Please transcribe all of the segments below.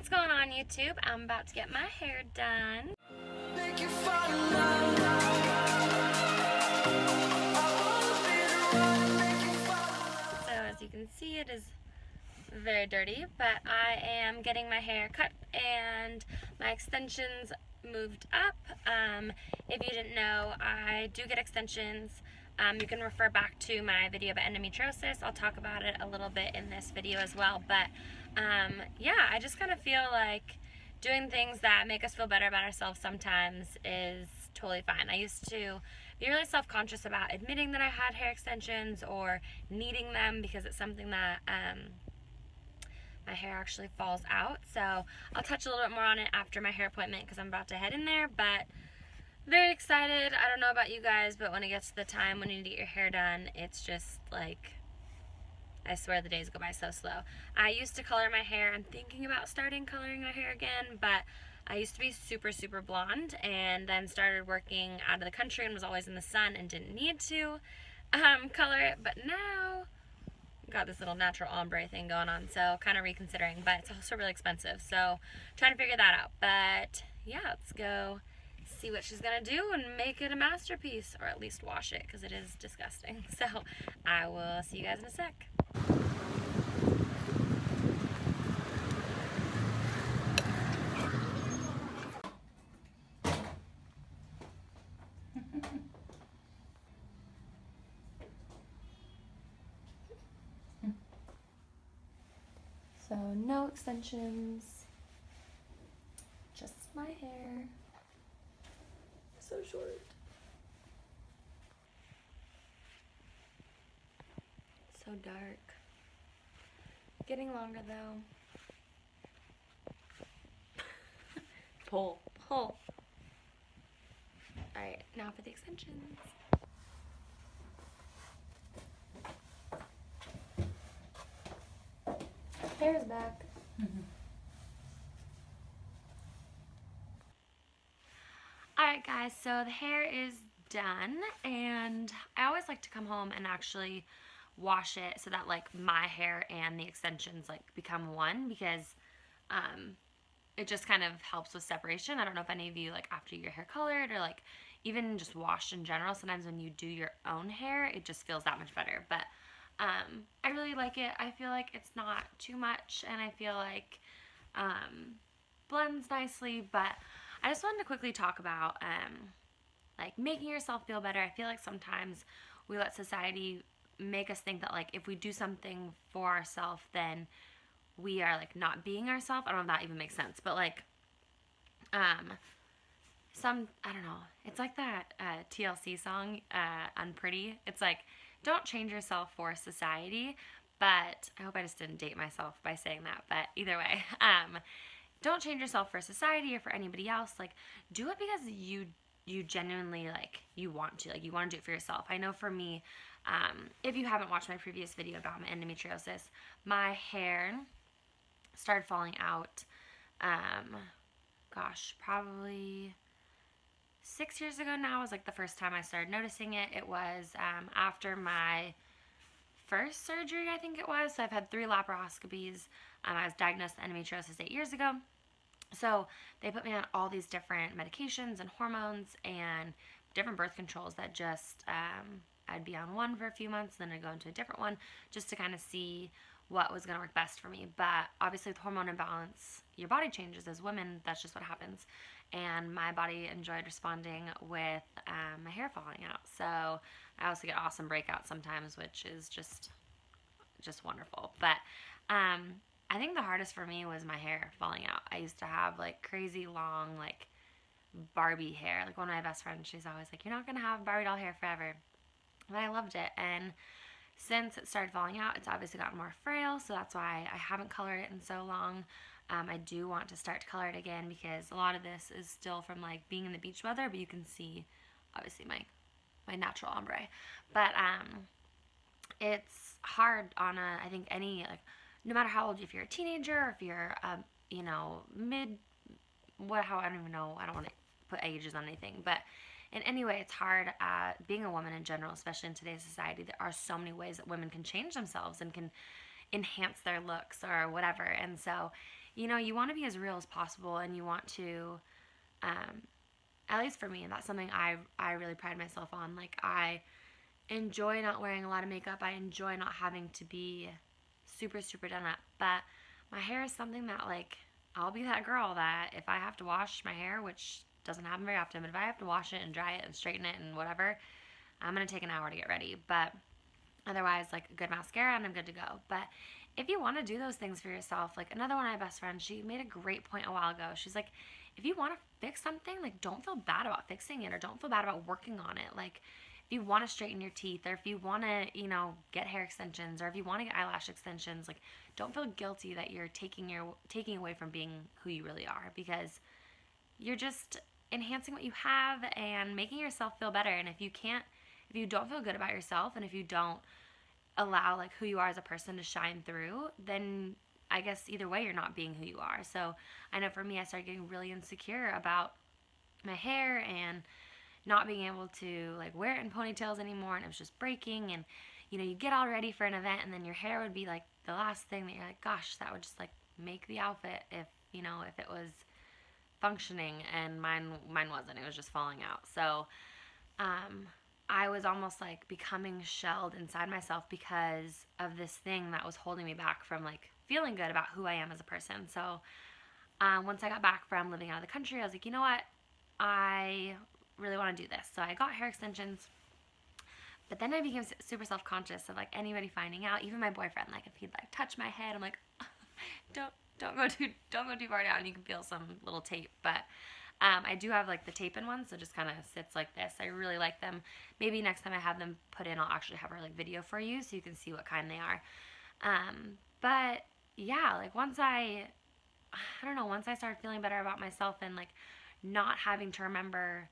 What's going on, YouTube? I'm about to get my hair done. So as you can see, it is very dirty, but I am getting my hair cut and my extensions moved up. If you didn't know, I do get extensions. You can refer back to my video about endometriosis. I'll talk about it a little bit in this video as well, but yeah, I just kind of feel like doing things that make us feel better about ourselves sometimes is totally fine. I used to be really self-conscious about admitting that I had hair extensions or needing them because it's something that my hair actually falls out. So I'll touch a little bit more on it after my hair appointment because I'm about to head in there, but very excited. I don't know about you guys, but when it gets to the time when you need to get your hair done, it's just like, I swear the days go by so slow. I used to color my hair. I'm thinking about starting coloring my hair again, but I used to be super blonde and then started working out of the country and was always in the sun and didn't need to color it, but now got this little natural ombre thing going on, so kind of reconsidering, but it's also really expensive, so trying to figure that out. But yeah, let's go see what she's gonna do and make it a masterpiece, or at least wash it because it is disgusting. So I will see you guys in a sec. So no extensions, just my hair. So short. So dark. Getting longer though. Pull. Alright, now for the extensions. Hair's back. Alright guys, so the hair is done, and I always like to come home and actually wash it so that like my hair and the extensions like become one, because it just kind of helps with separation. I don't know if any of you, like after your hair colored or like even just washed in general, sometimes when you do your own hair it just feels that much better. But I really like it. I feel like it's not too much and I feel like blends nicely. But I just wanted to quickly talk about like making yourself feel better. I feel like sometimes we let society make us think that like if we do something for ourselves then we are like not being ourselves. I don't know if that even makes sense, but like I don't know, it's like that TLC song, Unpretty. It's like, don't change yourself for society, but I hope I just didn't date myself by saying that, but either way, don't change yourself for society or for anybody else. Like, do it because you genuinely like you want to do it for yourself. I know for me, if you haven't watched my previous video about my endometriosis, my hair started falling out gosh, probably 6 years ago now was like the first time I started noticing it. It was after my first surgery, I think it was. So I've had 3 laparoscopies. I was diagnosed with endometriosis 8 years ago. So they put me on all these different medications and hormones and different birth controls that just, I'd be on one for a few months, then I'd go into a different one just to kind of see what was going to work best for me. But obviously with hormone imbalance, your body changes. As women, that's just what happens. And my body enjoyed responding with my hair falling out. So I also get awesome breakouts sometimes, which is just wonderful. But I think the hardest for me was my hair falling out. I used to have like crazy long like Barbie hair. Like one of my best friends, she's always like, you're not going to have Barbie doll hair forever. But I loved it. And since it started falling out, it's obviously gotten more frail, so that's why I haven't colored it in so long. I do want to start to color it again because a lot of this is still from like being in the beach weather, but you can see obviously my natural ombre. But it's hard on I think any, like, no matter how old, if you're a teenager or if you're you know, I don't even know, I don't want to put ages on anything, but in any way, it's hard being a woman in general, especially in today's society. There are so many ways that women can change themselves and can enhance their looks or whatever. And so you know, you want to be as real as possible, and you want to, at least for me, and that's something I really pride myself on. Like, I enjoy not wearing a lot of makeup. I enjoy not having to be super, super done up. But my hair is something that, like, I'll be that girl that if I have to wash my hair, which doesn't happen very often, but if I have to wash it and dry it and straighten it and whatever, I'm going to take an hour to get ready. But otherwise, like, a good mascara and I'm good to go. But if you want to do those things for yourself, like, another one of my best friends, she made a great point a while ago. She's like, if you want to fix something, like, don't feel bad about fixing it, or don't feel bad about working on it. Like, if you want to straighten your teeth, or if you want to, you know, get hair extensions, or if you want to get eyelash extensions, like, don't feel guilty that you're taking away from being who you really are, because you're just enhancing what you have and making yourself feel better. And if you don't feel good about yourself, and if you don't allow, like, who you are as a person to shine through, then I guess either way you're not being who you are. So I know for me, I started getting really insecure about my hair and not being able to, like, wear it in ponytails anymore, and it was just breaking. And you know, you get all ready for an event, and then your hair would be like the last thing that you're like, gosh, that would just, like, make the outfit if, you know, if it was functioning. And mine wasn't. It was just falling out. So I was almost like becoming shelled inside myself because of this thing that was holding me back from, like, feeling good about who I am as a person. So once I got back from living out of the country, I was like, you know what, I really want to do this. So I got hair extensions, but then I became super self-conscious of, like, anybody finding out, even my boyfriend. Like, if he'd, like, touch my head, I'm like, don't go too far down. You can feel some little tape. But I do have, like, the tape-in ones, so it just kind of sits like this. I really like them. Maybe next time I have them put in, I'll actually have a, like, video for you so you can see what kind they are. But yeah, like, once I don't know, once I started feeling better about myself, and, like, not having to remember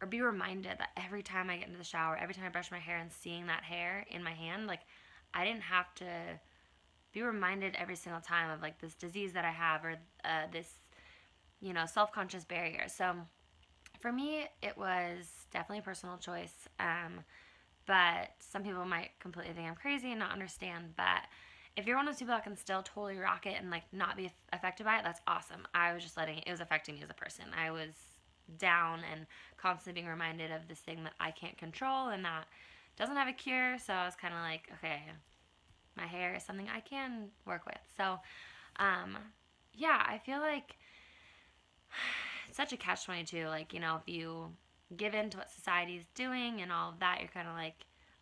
or be reminded that every time I get into the shower, every time I brush my hair, and seeing that hair in my hand, like, I didn't have to be reminded every single time of, like, this disease that I have, or this, you know, self-conscious barrier. So for me, it was definitely a personal choice. But some people might completely think I'm crazy and not understand. But if you're one of those people that can still totally rock it and, like, not be affected by it, that's awesome. I was just it was affecting me as a person. I was down and constantly being reminded of this thing that I can't control and that doesn't have a cure. So I was kind of like, okay, my hair is something I can work with. So yeah, I feel like it's such a catch-22. Like, you know, if you give in to what society's doing and all of that, you're kind of like,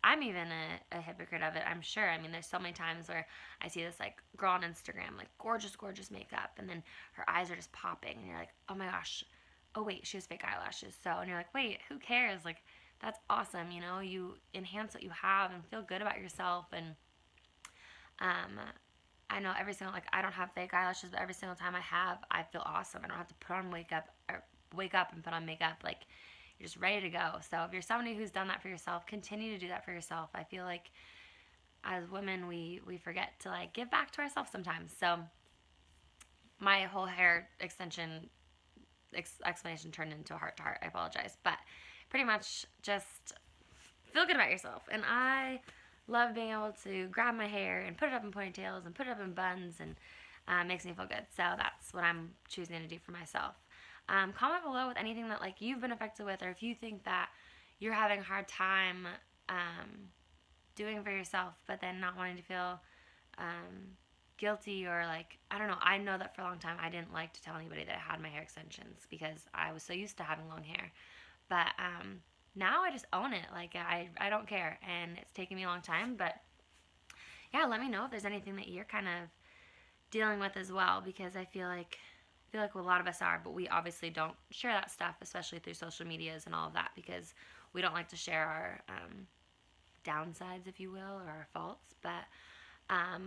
I'm even a hypocrite of it, I'm sure. I mean, there's so many times where I see this, like, girl on Instagram, like, gorgeous, gorgeous makeup, and then her eyes are just popping, and you're like, oh my gosh, oh wait, she has fake eyelashes. So, and you're like, wait, who cares? Like, that's awesome, you know? You enhance what you have and feel good about yourself. And I know every single, like, I don't have fake eyelashes, but every single time I feel awesome. I don't have to put on makeup, or wake up and put on makeup. Like, you're just ready to go. So if you're somebody who's done that for yourself, continue to do that for yourself. I feel like as women, we forget to, like, give back to ourselves sometimes. So my whole hair extension explanation turned into a heart-to-heart. I apologize. But pretty much just feel good about yourself. And I love being able to grab my hair and put it up in ponytails and put it up in buns, and makes me feel good. So that's what I'm choosing to do for myself. Comment below with anything that, like, you've been affected with, or if you think that you're having a hard time doing for yourself, but then not wanting to feel guilty, or, like, I don't know. I know that for a long time I didn't like to tell anybody that I had my hair extensions because I was so used to having long hair. But now I just own it. Like, I don't care, and it's taken me a long time. But yeah, let me know if there's anything that you're kind of dealing with as well, because I feel like a lot of us are, but we obviously don't share that stuff, especially through social medias and all of that, because we don't like to share our downsides, if you will, or our faults. But I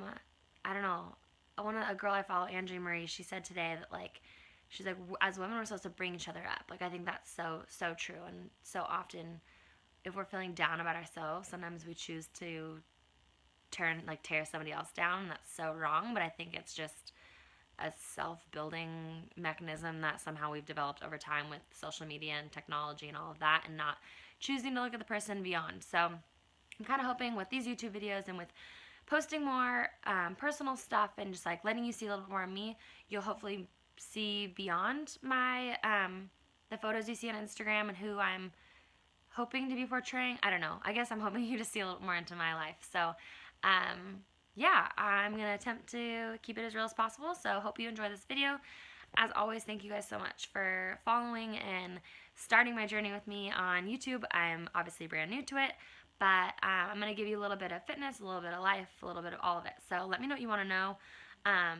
don't know. A girl I follow, Andrea Marie, she said today that, like, she's like, as women, we're supposed to bring each other up. Like, I think that's so true. And so often, if we're feeling down about ourselves, sometimes we choose to tear somebody else down. That's so wrong. But I think it's just a self-building mechanism that somehow we've developed over time with social media and technology and all of that, and not choosing to look at the person beyond. So I'm kind of hoping with these YouTube videos and with posting more personal stuff and just like letting you see a little bit more of me, you'll hopefully see beyond my the photos you see on Instagram and who I'm hoping to be portraying. I don't know. I guess I'm hoping you to see a little more into my life. So, yeah, I'm going to attempt to keep it as real as possible. So, hope you enjoy this video. As always, thank you guys so much for following and starting my journey with me on YouTube. I'm obviously brand new to it, but I'm going to give you a little bit of fitness, a little bit of life, a little bit of all of it. So, let me know what you want to know. I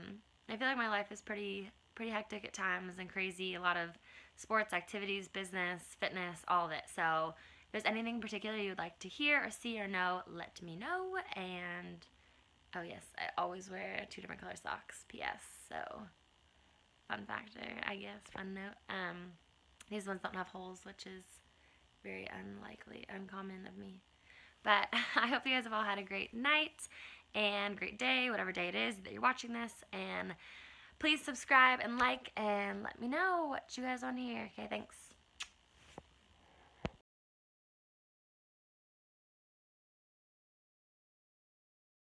feel like my life is pretty hectic at times and crazy. A lot of sports, activities, business, fitness, all of it. So if there's anything in particular you'd like to hear or see or know, let me know. And oh yes, I always wear 2 different color socks. P.S. So fun factor, I guess, fun note. These ones don't have holes, which is very uncommon of me. But I hope you guys have all had a great night and great day, whatever day it is that you're watching this. And please subscribe and like and let me know what you guys want to hear. Okay, thanks.